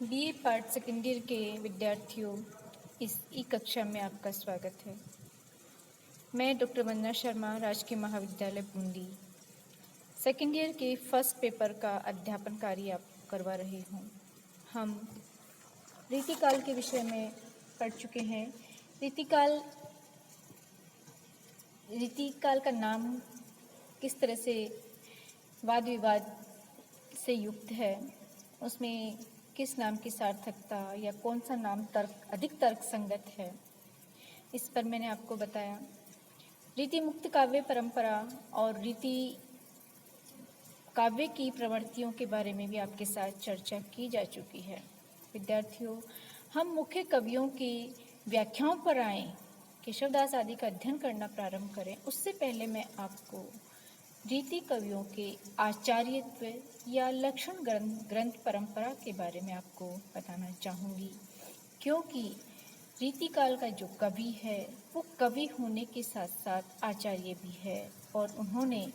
BA part second year के विद्यार्थियों, इस ई कक्षा में आपका स्वागत है। मैं डॉक्टर वंदना शर्मा, राजकीय महाविद्यालय बूंदी, सेकेंड ईयर के फर्स्ट पेपर का अध्यापन कार्य आप करवा रही हूँ। हम रीतिकाल के विषय में पढ़ चुके हैं। रीतिकाल का नाम किस तरह से वाद विवाद से युक्त है, उसमें किस नाम की सार्थकता या कौन सा नाम अधिक तर्क संगत है, इस पर मैंने आपको बताया। रीति मुक्त काव्य परंपरा और रीति काव्य की प्रवृत्तियों के बारे में भी आपके साथ चर्चा की जा चुकी है। विद्यार्थियों, हम मुख्य कवियों की व्याख्याओं पर आएं, केशवदास आदि का अध्ययन करना प्रारंभ करें, उससे पहले मैं आपको रीति कवियों के आचार्यत्व या लक्षण ग्रंथ परंपरा के बारे में आपको बताना चाहूँगी, क्योंकि रीतिकाल का जो कवि है वो कवि होने के साथ साथ आचार्य भी है और उन्होंने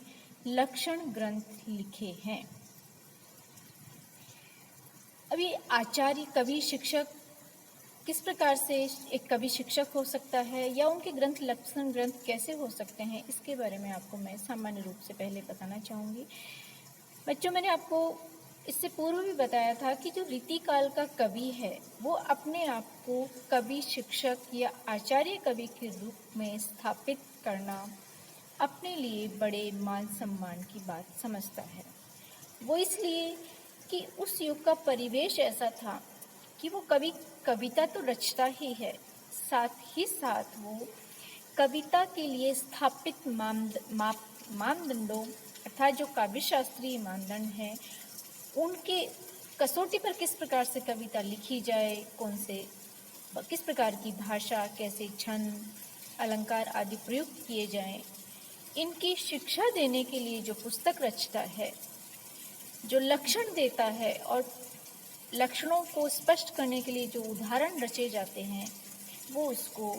लक्षण ग्रंथ लिखे हैं। अभी आचार्य, कवि, शिक्षक किस प्रकार से एक कवि शिक्षक हो सकता है या उनके ग्रंथ लक्षण ग्रंथ कैसे हो सकते हैं, इसके बारे में आपको मैं सामान्य रूप से पहले बताना चाहूँगी। बच्चों, मैंने आपको इससे पूर्व भी बताया था कि जो रीतिकाल का कवि है वो अपने आप को कवि शिक्षक या आचार्य कवि के रूप में स्थापित करना अपने लिए बड़े मान सम्मान की बात समझता है। वो इसलिए कि उस युग का परिवेश ऐसा था कि वो कवि कविता तो रचता ही है, साथ ही साथ वो कविता के लिए स्थापित मानदंडों अर्थात जो काव्य शास्त्रीय मानदंड हैं, उनके कसौटी पर किस प्रकार से कविता लिखी जाए, किस प्रकार की भाषा, कैसे छंद, अलंकार आदि प्रयुक्त किए जाएं, इनकी शिक्षा देने के लिए जो पुस्तक रचता है, जो लक्षण देता है और लक्षणों को स्पष्ट करने के लिए जो उदाहरण रचे जाते हैं, वो उसको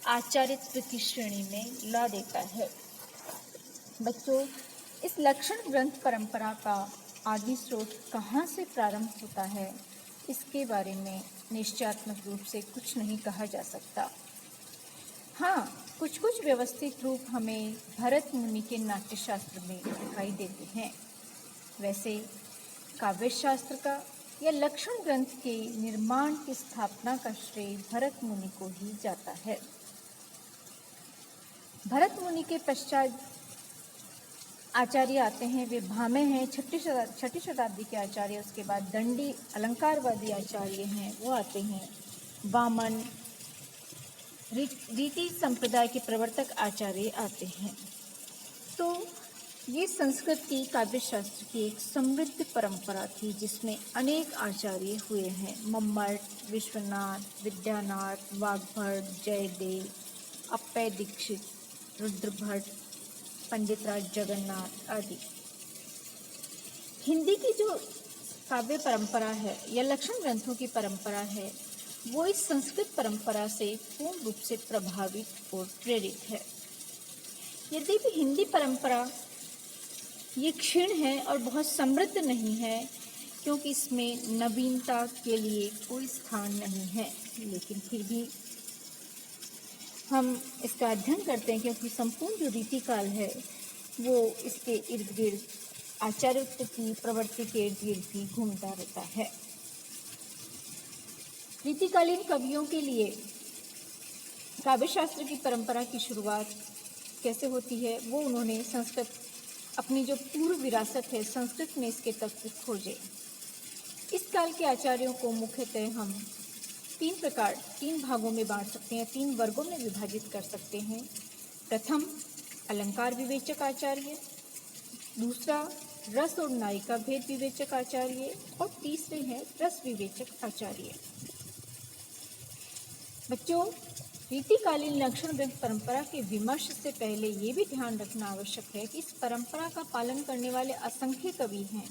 आचार्यत्व की श्रेणी में ला देता है। बच्चों, इस लक्षण ग्रंथ परंपरा का आदि स्रोत कहाँ से प्रारंभ होता है, इसके बारे में निश्चयात्मक रूप से कुछ नहीं कहा जा सकता। हाँ, कुछ कुछ व्यवस्थित रूप हमें भरत मुनि के नाट्यशास्त्र में दिखाई देते हैं। वैसे काव्य शास्त्र का या लक्षण ग्रंथ के निर्माण की स्थापना का श्रेय भरत मुनि को ही जाता है। भरत मुनि के पश्चात आचार्य आते हैं, वे भामे हैं, छठी शताब्दी के आचार्य। उसके बाद दंडी अलंकारवादी आचार्य हैं, वो आते हैं। वामन, रीति संप्रदाय के प्रवर्तक आचार्य आते हैं। तो ये संस्कृत की काव्य शास्त्र की एक समृद्ध परंपरा थी, जिसमें अनेक आचार्य हुए हैं। मम्मट, विश्वनाथ, विद्यानाथ, वाग्भट, जयदेव, अप्पय दीक्षित, रुद्रभट्ट, पंडितराज जगन्नाथ आदि। हिंदी की जो काव्य परंपरा है या लक्षण ग्रंथों की परंपरा है, वो इस संस्कृत परंपरा से पूर्ण रूप से प्रभावित और प्रेरित है। यद्यपि हिंदी परंपरा ये क्षीण है और बहुत समृद्ध नहीं है, क्योंकि इसमें नवीनता के लिए कोई स्थान नहीं है, लेकिन फिर भी हम इसका अध्ययन करते हैं, क्योंकि संपूर्ण जो रीतिकाल है वो इसके इर्द गिर्द आचार्यत्व की प्रवृत्ति के इर्द गिर्द भी घूमता रहता है। रीतिकालीन कवियों के लिए काव्य शास्त्र की परंपरा की शुरुआत कैसे होती है, वो उन्होंने संस्कृत, अपनी जो पूर्व विरासत है संस्कृत में, इसके तत्व खोजे। इस काल के आचार्यों को मुख्यतः हम तीन भागों में बांट सकते हैं, 3 वर्गों में विभाजित कर सकते हैं। प्रथम अलंकार विवेचक आचार्य, दूसरा रस और नायिका भेद विवेचक आचार्य और तीसरे हैं रस विवेचक आचार्य। बच्चों, रीतिकालीन लक्षण ग्रंथ परंपरा के विमर्श से पहले ये भी ध्यान रखना आवश्यक है कि इस परंपरा का पालन करने वाले असंख्य कवि हैं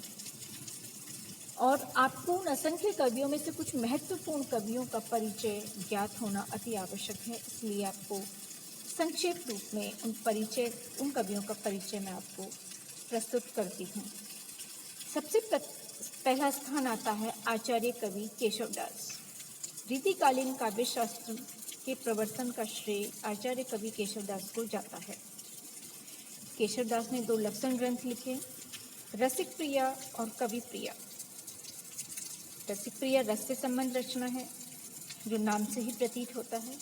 और आपको उन असंख्य कवियों में से कुछ महत्वपूर्ण कवियों का परिचय ज्ञात होना अति आवश्यक है। इसलिए आपको संक्षेप रूप में उन कवियों का परिचय मैं आपको प्रस्तुत करती हूँ। सबसे पहला स्थान आता है आचार्य कवि केशवदास। रीतिकालीन काव्य शास्त्र के प्रवर्तन का श्रेय आचार्य कवि केशवदास को जाता है। केशवदास ने 2 लक्षण ग्रंथ लिखे, रसिक प्रिया और कवि प्रिया। रसिक प्रिया रस से संबंध रचना है, जो नाम से ही प्रतीत होता है।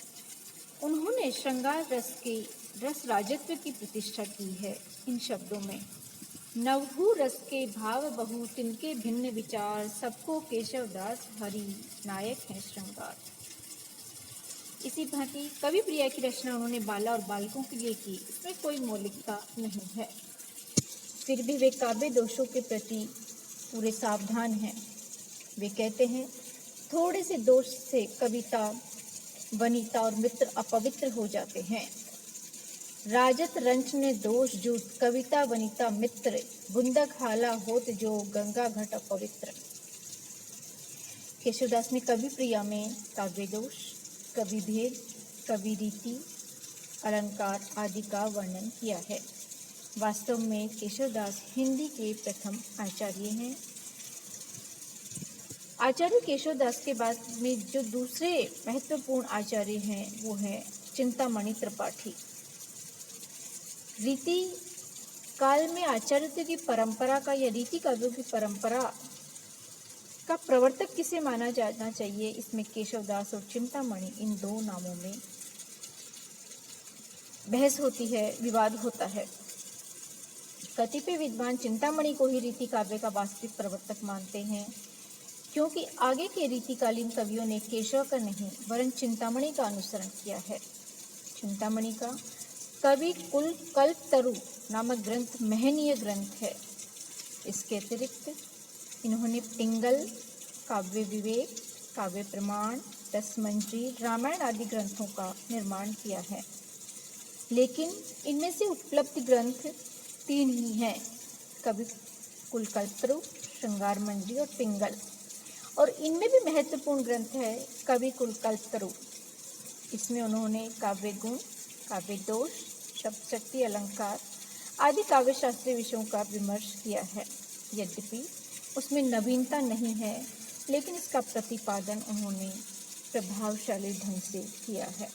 उन्होंने श्रृंगार रस के रस राजत्व की प्रतिष्ठा की है। इन शब्दों में नवहु रस के भाव बहु तिनके भिन्न विचार, सबको केशवदास हरि नायक है श्रृंगार। इसी भांति कवि प्रिया की रचना उन्होंने बाला और बालकों के लिए की। इसमें कोई मौलिकता नहीं है, फिर भी वे काव्य दोषों के प्रति पूरे सावधान हैं। वे कहते हैं, थोड़े से दोष से कविता वनिता और मित्र अपवित्र हो जाते हैं। राजत रंच ने दोष जूट, कविता वनिता मित्र, बुंदक हाला होत जो, गंगा घट अपवित्र। केशवदास ने कवि प्रिया में काव्य दोष, कवि भेद, कवि रीति, अलंकार आदि का वर्णन किया है। वास्तव में केशवदास हिंदी के प्रथम आचार्य हैं। आचार्य केशवदास के बाद में जो दूसरे महत्वपूर्ण आचार्य हैं वो है चिंतामणि त्रिपाठी। रीति काल में आचार्य की परंपरा का या रीति काव्यों की परंपरा का प्रवर्तक किसे माना जाना चाहिए, इसमें केशवदास और चिंतामणि इन 2 नामों में बहस होती है, विवाद होता है। कतिपय विद्वान चिंतामणि को ही रीति काव्य का वास्तविक प्रवर्तक मानते हैं, क्योंकि आगे के रीतिकालीन कवियों ने केशव का नहीं वरन चिंतामणि का अनुसरण किया है। चिंतामणि का कवि कुल कल्पतरु नामक ग्रंथ महनीय ग्रंथ है। इसके अतिरिक्त इन्होंने पिंगल, काव्य विवेक, काव्य प्रमाण, रसमंजरी, रामायण आदि ग्रंथों का निर्माण किया है। लेकिन इनमें से उपलब्ध ग्रंथ 3 ही हैं, कवि कुल कल्पतरु, श्रृंगार मंजरी और पिंगल। और इनमें भी महत्वपूर्ण ग्रंथ है कवि कुल कल्पतरु। इसमें उन्होंने काव्य गुण, काव्य दोष, शब्द शक्ति, अलंकार आदि काव्य शास्त्रीय विषयों का विमर्श किया है। यद्यपि उसमें नवीनता नहीं है, लेकिन इसका प्रतिपादन उन्होंने प्रभावशाली ढंग से किया है।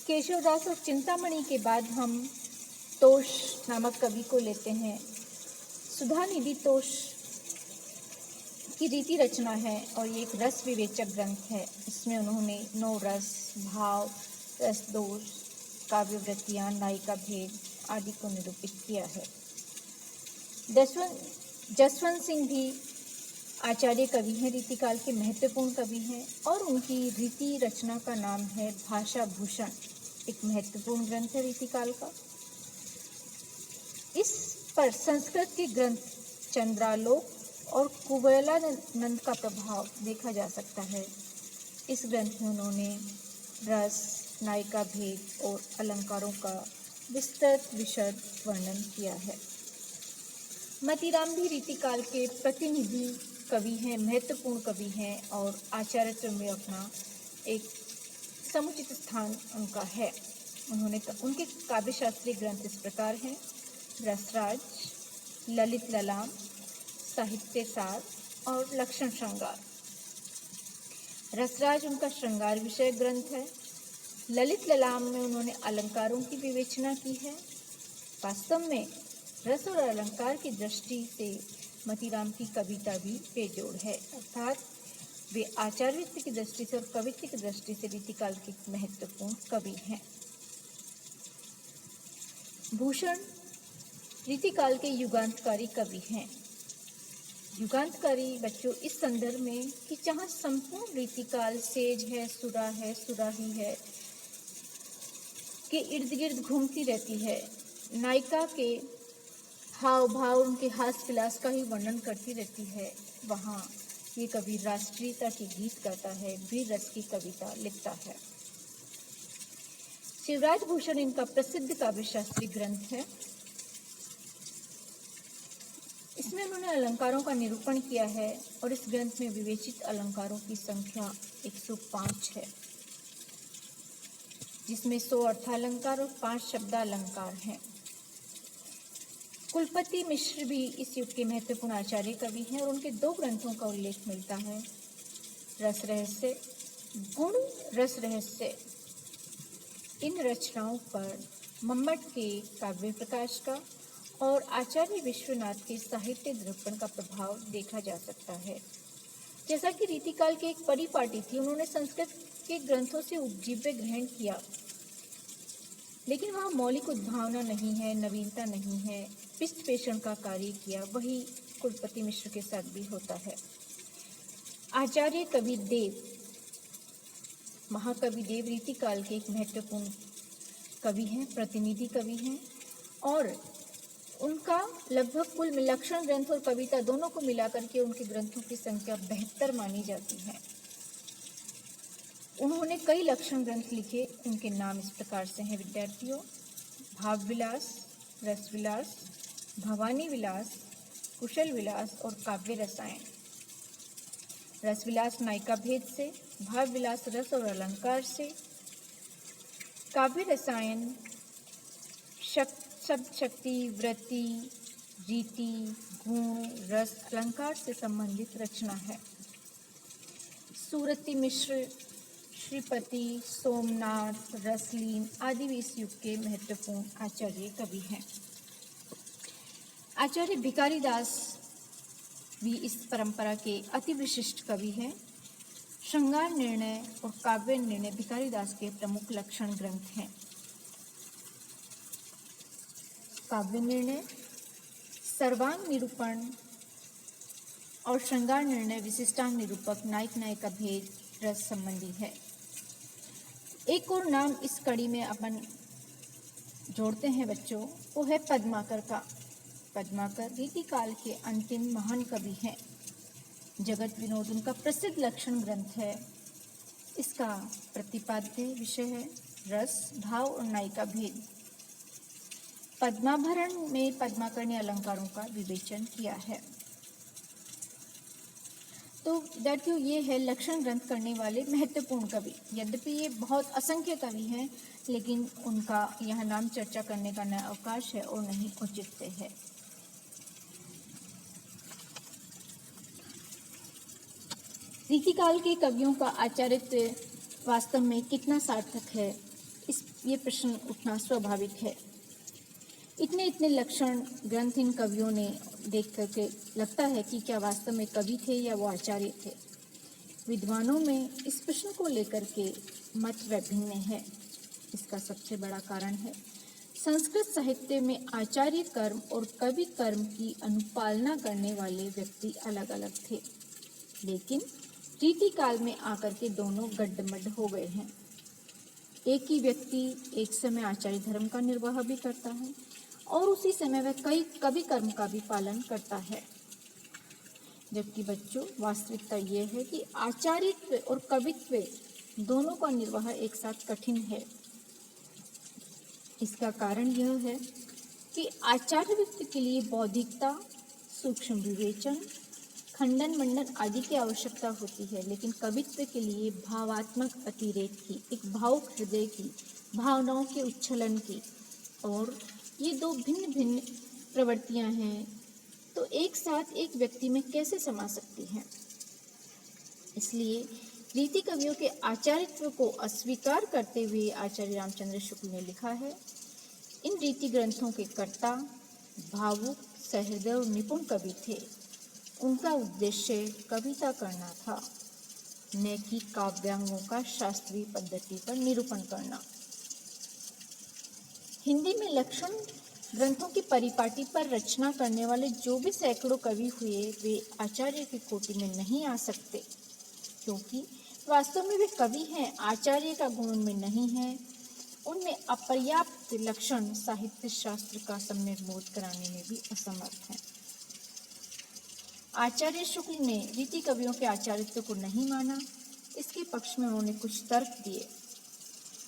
केशवदास और चिंतामणि के बाद हम तोष नामक कवि को लेते हैं। सुधानिधि तोष की रीति रचना है और ये एक रस विवेचक ग्रंथ है। इसमें उन्होंने 9 रस, भाव, रस दोष, काव्यवृत्तियाँ, नायिका भेद आदि को निरूपित किया है। जसवंत सिंह भी आचार्य कवि हैं, रीतिकाल के महत्वपूर्ण कवि हैं और उनकी रीति रचना का नाम है भाषा भूषण, एक महत्वपूर्ण ग्रंथ है रीतिकाल का। इस पर संस्कृत के ग्रंथ चंद्रालोक और कुवलयानंद का प्रभाव देखा जा सकता है। इस ग्रंथ में उन्होंने रस, नायिका भेद और अलंकारों का विस्तृत विशद वर्णन किया है। मतीराम भी रीतिकाल के प्रतिनिधि कवि हैं, महत्वपूर्ण कवि हैं और आचार्यत्व में अपना एक समुचित स्थान उनका है। उनके काव्यशास्त्रीय ग्रंथ इस प्रकार हैं: रसराज, ललित ललाम, साहित्य सार और लक्षण श्रृंगार। रसराज उनका श्रृंगार विषय ग्रंथ है। ललित ललाम में उन्होंने अलंकारों की विवेचना की है। वास्तव में रस और अलंकार की दृष्टि से मतीराम की कविता भी बेजोड़ है, अर्थात वे आचार्यत्व की दृष्टि से और कवित्व की दृष्टि से रीतिकाल के महत्वपूर्ण कवि हैं। भूषण रीतिकाल के युगांतकारी कवि हैं। युगांतकारी बच्चों इस संदर्भ में कि जहाँ संपूर्ण रीतिकाल सेज है, सुराही है के इर्द गिर्द घूमती रहती है। नायिका के हाव भाव, उनके हास विलास का ही वर्णन करती रहती है। वहाँ ये कवि राष्ट्रीयता के गीत गाता है, वीर रस की कविता लिखता है। शिवराज भूषण इनका प्रसिद्ध काव्यशास्त्री ग्रंथ है। इसमें उन्होंने अलंकारों का निरूपण किया है और इस ग्रंथ में विवेचित अलंकारों की संख्या 105 है, जिसमें 100 अर्थालंकार और 5 शब्दालंकार हैं। कुलपति मिश्र भी इस युग के महत्वपूर्ण आचार्य कवि हैं और उनके 2 ग्रंथों का उल्लेख मिलता है, रस रहस्य, गुण रस रहस्य। इन रचनाओं पर मम्मट के काव्य प्रकाश का और आचार्य विश्वनाथ के साहित्य दर्पण का प्रभाव देखा जा सकता है। जैसा कि रीतिकाल के एक परिपाटी थी, उन्होंने संस्कृत के ग्रंथों से उपजीव्य ग्रहण किया, लेकिन वहाँ मौलिक उद्भावना नहीं है, नवीनता नहीं है, पृष्ठ पेषण का कार्य किया। वही कुलपति मिश्र के साथ भी होता है। आचार्य कवि देव, महाकवि देव रीतिकाल के एक महत्वपूर्ण कवि हैं, प्रतिनिधि कवि हैं और उनका लगभग कुल लक्षण ग्रंथ और कविता दोनों को मिलाकर के उनके ग्रंथों की संख्या 72 मानी जाती है। उन्होंने कई लक्षण ग्रंथ लिखे। उनके नाम इस प्रकार से हैं विद्यार्थियों: भाव विलास, रस विलास, भवानी विलास, कुशल विलास और काव्य रसायन। रस विलास नायिका भेद से, भाव विलास रस और अलंकार से, काव्य रसायन शब्द शक्ति, वृत्ति, रीति, गुण, रस, अलंकार से संबंधित रचना है। सूरती मिश्र, श्रीपति, सोमनाथ, रसलीन आदि भी इस युग के महत्वपूर्ण आचार्य कवि हैं। आचार्य भिखारी दास भी इस परंपरा के अति विशिष्ट कवि हैं। श्रृंगार निर्णय और काव्य निर्णय भिखारी दास के प्रमुख लक्षण ग्रंथ हैं। काव्य निर्णय सर्वांग निरूपण और श्रृंगार निर्णय विशिष्टांग निरूपक, नायक नायिका भेद, रस संबंधी है। एक और नाम इस कड़ी में अपन जोड़ते हैं बच्चों, वो है पद्माकर का। पद्माकर रीतिकाल के अंतिम महान कवि हैं। जगत विनोद उनका प्रसिद्ध लक्षण ग्रंथ है। इसका प्रतिपाद्य विषय है रस, भाव और नायिका भेद। पद्माभरण में पद्माकर ने अलंकारों का विवेचन किया है। तो विद्यार्थियों, ये है लक्षण ग्रंथ करने वाले महत्वपूर्ण कवि। यद्यपि ये बहुत असंख्य कवि हैं, लेकिन उनका यह नाम चर्चा करने का न अवकाश है और नहीं उचित है। रीतिकाल के कवियों का आचार्यत्व वास्तव में कितना सार्थक है, ये प्रश्न उठना स्वाभाविक है। इतने लक्षण ग्रंथ इन कवियों ने देख करके लगता है कि क्या वास्तव में कवि थे या वो आचार्य थे। विद्वानों में इस प्रश्न को लेकर के मत विभिन्न है। इसका सबसे बड़ा कारण है संस्कृत साहित्य में आचार्य कर्म और कवि कर्म की अनुपालना करने वाले व्यक्ति अलग अलग थे, लेकिन रीतिकाल में आकर के दोनों गड्ढमड्ढ हो गए हैं। एक ही व्यक्ति एक समय आचार्य धर्म का निर्वाह भी करता है और उसी समय वह कई कवि कर्म का भी पालन करता है। जबकि बच्चों, वास्तविकता यह है कि आचार्यत्व और कवित्व दोनों का निर्वाह एक साथ कठिन है। इसका कारण यह है कि आचार्यत्व के लिए बौद्धिकता, सूक्ष्म विवेचन, खंडन मंडन आदि की आवश्यकता होती है, लेकिन कवित्व के लिए भावात्मक अतिरेक की, एक भावुक हृदय की, भावनाओं के उच्छलन की, और ये दो भिन्न भिन्न प्रवृत्तियां हैं, तो एक साथ एक व्यक्ति में कैसे समा सकती हैं। इसलिए रीति कवियों के आचार्यत्व को अस्वीकार करते हुए आचार्य रामचंद्र शुक्ल ने लिखा है, इन रीति ग्रंथों के कर्ता भावुक, सहृदय और निपुण कवि थे। उनका उद्देश्य कविता करना था, न कि काव्यांगों का शास्त्रीय पद्धति पर निरूपण करना। हिंदी में लक्षण ग्रंथों की परिपाटी पर रचना करने वाले जो भी सैकड़ों कवि हुए, वे आचार्य की कोटि में नहीं आ सकते, क्योंकि वास्तव में वे कवि हैं, आचार्य का गुण उनमें नहीं है। उनमें अपर्याप्त लक्षण साहित्य शास्त्र का सम्यक बोध कराने में भी असमर्थ हैं। आचार्य शुक्ल ने रीति कवियों के आचार्यत्व को नहीं माना। इसके पक्ष में उन्होंने कुछ तर्क दिए,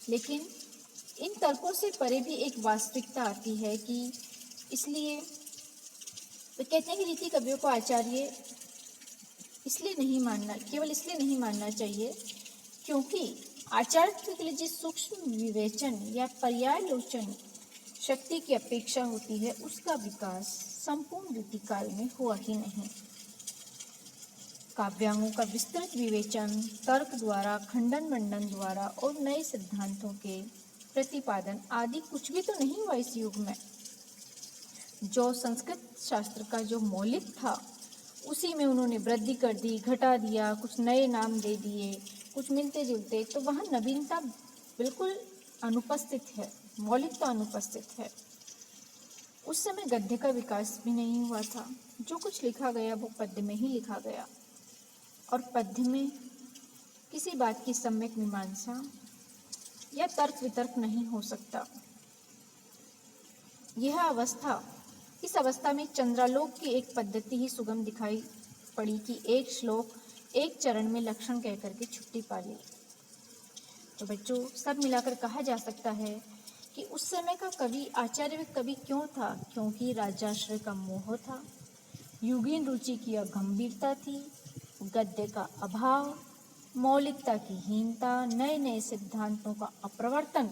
लेकिन इन तर्कों से परे भी एक वास्तविकता आती है कि इसलिए वे कहते हैं कि रीति कवियों को आचार्य इसलिए नहीं मानना, केवल इसलिए नहीं मानना चाहिए क्योंकि आचार्यत्व के लिए जिस सूक्ष्म विवेचन या पर्यालोचन शक्ति की अपेक्षा होती है उसका विकास संपूर्ण रीतिकाल में हुआ ही नहीं। काव्यांगों का विस्तृत विवेचन तर्क द्वारा, खंडन मंडन द्वारा और नए सिद्धांतों के प्रतिपादन आदि कुछ भी तो नहीं हुआ इस युग में। जो संस्कृत शास्त्र का जो मौलिक था उसी में उन्होंने वृद्धि कर दी, घटा दिया, कुछ नए नाम दे दिए, कुछ मिलते जुलते, तो वहाँ नवीनता बिल्कुल अनुपस्थित है, मौलिकता अनुपस्थित है। उस समय गद्य का विकास भी नहीं हुआ था। जो कुछ लिखा गया वो पद्य में ही लिखा गया, और पद्य में किसी बात की सम्यक मीमांसा या तर्क वितर्क नहीं हो सकता। इस अवस्था में चंद्रालोक की एक पद्धति ही सुगम दिखाई पड़ी कि एक श्लोक एक चरण में लक्षण कह करके छुट्टी पा ली। तो बच्चों, सब मिलाकर कहा जा सकता है कि उस समय का कवि आचार्य कवि क्यों था? क्योंकि राजाश्रय का मोह था, युगीन रुचि की गंभीरता थी, गद्य का अभाव, मौलिकता की हीनता, नए नए सिद्धांतों का अप्रवर्तन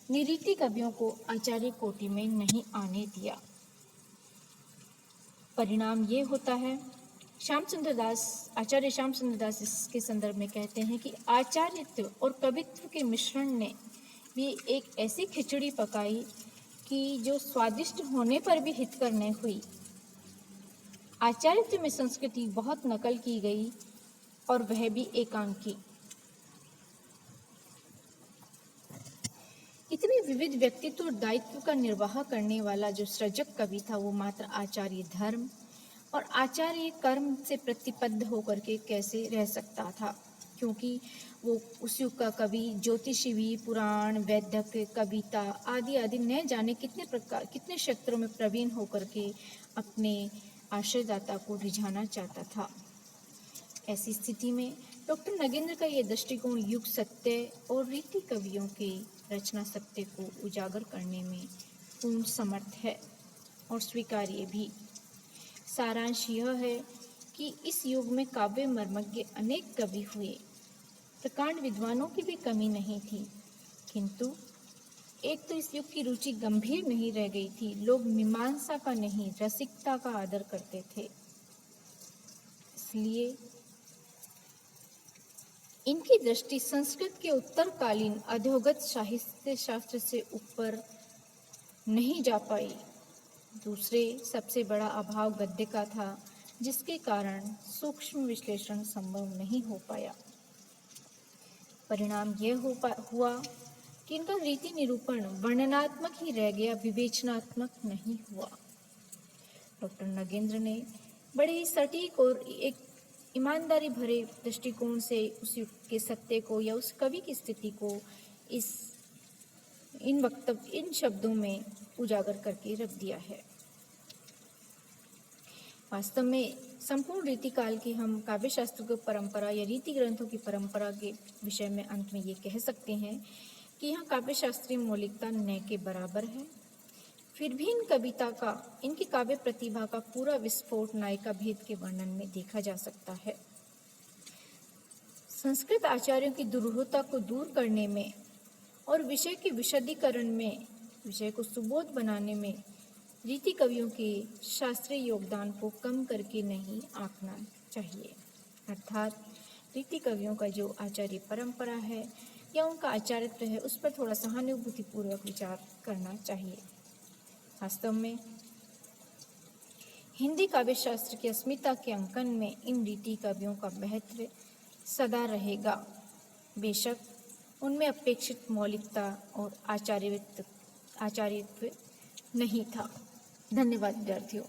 निरीति कवियों को आचार्य कोटि में नहीं आने दिया। परिणाम ये होता है, आचार्य श्याम सुंदर दास इसके संदर्भ में कहते हैं कि आचार्यत्व और कवित्व के मिश्रण ने भी एक ऐसी खिचड़ी पकाई कि जो स्वादिष्ट होने पर भी हितकर न हुई। आचार्यत्व में संस्कृति बहुत नकल की गई और वह भी एकांकी। इतने विविध व्यक्तित्व और दायित्व का निर्वाह करने वाला जो सृजक कवि था वो मात्र आचार्य धर्म और आचार्य कर्म से प्रतिबद्ध होकर के कैसे रह सकता था? क्योंकि वो उस युग का कवि ज्योतिषी भी, पुराण, वैद्यक, कविता आदि आदि न जाने कितने क्षेत्रों में प्रवीण होकर के अपने आश्रयदाता को रिझाना चाहता था। ऐसी स्थिति में डॉक्टर नगेंद्र का ये दृष्टिकोण युग सत्य और रीति कवियों के रचना सत्य को उजागर करने में पूर्ण समर्थ है और स्वीकार्य भी। सारांश यह है कि इस युग में काव्य मर्मज्ञ अनेक कवि हुए, प्रकांड विद्वानों की भी कमी नहीं थी, किंतु एक तो इस युग की रुचि गंभीर नहीं रह गई थी। लोग मीमांसा का नहीं, रसिकता का आदर करते थे। इसलिए इनकी दृष्टि संस्कृत के उत्तरकालीन अधोगत साहित्य शास्त्र से ऊपर नहीं जा पाई। दूसरे सबसे बड़ा अभाव गद्य का था, जिसके कारण सूक्ष्म विश्लेषण संभव नहीं हो पाया। परिणाम यह हुआ कि इनका रीति निरूपण वर्णनात्मक ही रह गया, विवेचनात्मक नहीं हुआ। डॉक्टर नगेंद्र ने बड़े ही सटीक और एक ईमानदारी भरे दृष्टिकोण से उस युग के सत्य को या उस कवि की स्थिति को इन शब्दों में उजागर करके रख दिया है। वास्तव में संपूर्ण रीतिकाल की हम काव्य शास्त्र की परंपरा या रीति ग्रंथों की परंपरा के विषय में अंत में ये कह सकते हैं कि यहाँ काव्य शास्त्रीय मौलिकता न के बराबर है। फिर भी इनकी काव्य प्रतिभा का पूरा विस्फोट नायिका भेद के वर्णन में देखा जा सकता है। संस्कृत आचार्यों की दुरूहता को दूर करने में और विषय के विशदीकरण में, विषय को सुबोध बनाने में रीति कवियों के शास्त्रीय योगदान को कम करके नहीं आंकना चाहिए। अर्थात रीति कवियों का जो आचार्य परंपरा है या उनका आचार्यत्व है, उस पर थोड़ा सहानुभूतिपूर्वक विचार करना चाहिए। वास्तव में हिंदी काव्य शास्त्र की अस्मिता के अंकन में इन रीति कवियों का महत्व सदा रहेगा। बेशक उनमें अपेक्षित मौलिकता और आचार्यत्व नहीं था। धन्यवाद विद्यार्थियों।